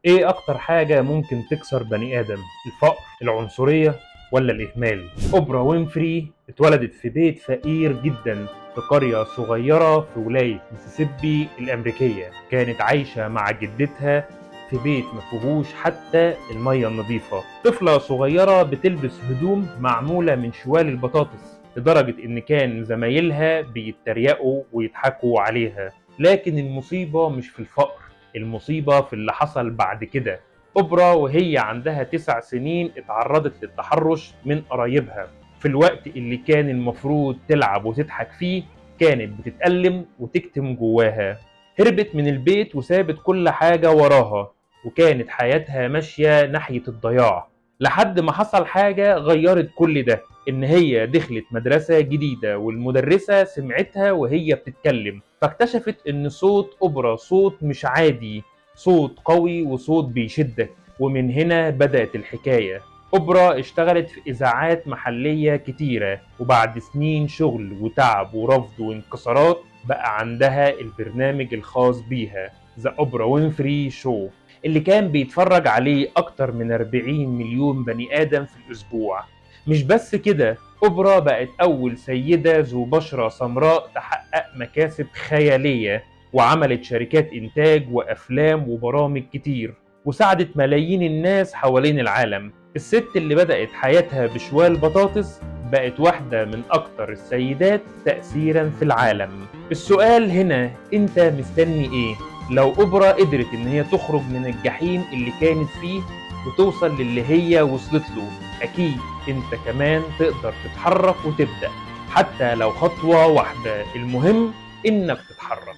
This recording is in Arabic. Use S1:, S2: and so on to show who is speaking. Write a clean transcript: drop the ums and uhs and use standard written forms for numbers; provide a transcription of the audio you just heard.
S1: ايه اكتر حاجة ممكن تكسر بني ادم؟ الفقر، العنصرية، ولا الاهمال؟ اوبرا وينفري اتولدت في بيت فقير جدا في قرية صغيرة في ولاية ميسيسيبي الامريكية. كانت عايشة مع جدتها في بيت مفيهوش حتى المية النظيفة. طفلة صغيرة بتلبس هدوم معمولة من شوال البطاطس، لدرجة ان كان زمايلها بيتريقوا ويضحكوا عليها. لكن المصيبة مش في الفقر، المصيبة في اللي حصل بعد كده. أوبرا وهي عندها 9 سنين اتعرضت للتحرش من قرايبها. في الوقت اللي كان المفروض تلعب وتضحك فيه، كانت بتتألم وتكتم جواها. هربت من البيت وسابت كل حاجة وراها، وكانت حياتها ماشية ناحية الضياع، لحد ما حصل حاجة غيرت كل ده. إن هي دخلت مدرسة جديدة والمدرسة سمعتها وهي بتتكلم، فاكتشفت إن صوت أوبرا صوت مش عادي، صوت قوي وصوت بيشدك. ومن هنا بدأت الحكاية. أوبرا اشتغلت في إذاعات محلية كتيرة، وبعد سنين شغل وتعب ورفض وانكسارات بقى عندها البرنامج الخاص بيها، ذا أوبرا وينفري شو، اللي كان بيتفرج عليه أكتر من 40 مليون بني آدم في الأسبوع. مش بس كده، أوبرا بقت أول سيدة ذو بشرة سمراء تحقق مكاسب خيالية، وعملت شركات إنتاج وأفلام وبرامج كتير، وساعدت ملايين الناس حوالين العالم. الست اللي بدأت حياتها بشوال بطاطس بقت واحدة من أكتر السيدات تأثيرا في العالم. السؤال هنا، أنت مستني إيه؟ لو أوبرا قدرت إن هي تخرج من الجحيم اللي كانت فيه وتوصل للي هي وصلت له، أكيد أنت كمان تقدر تتحرك وتبدأ، حتى لو خطوة واحدة. المهم إنك تتحرك.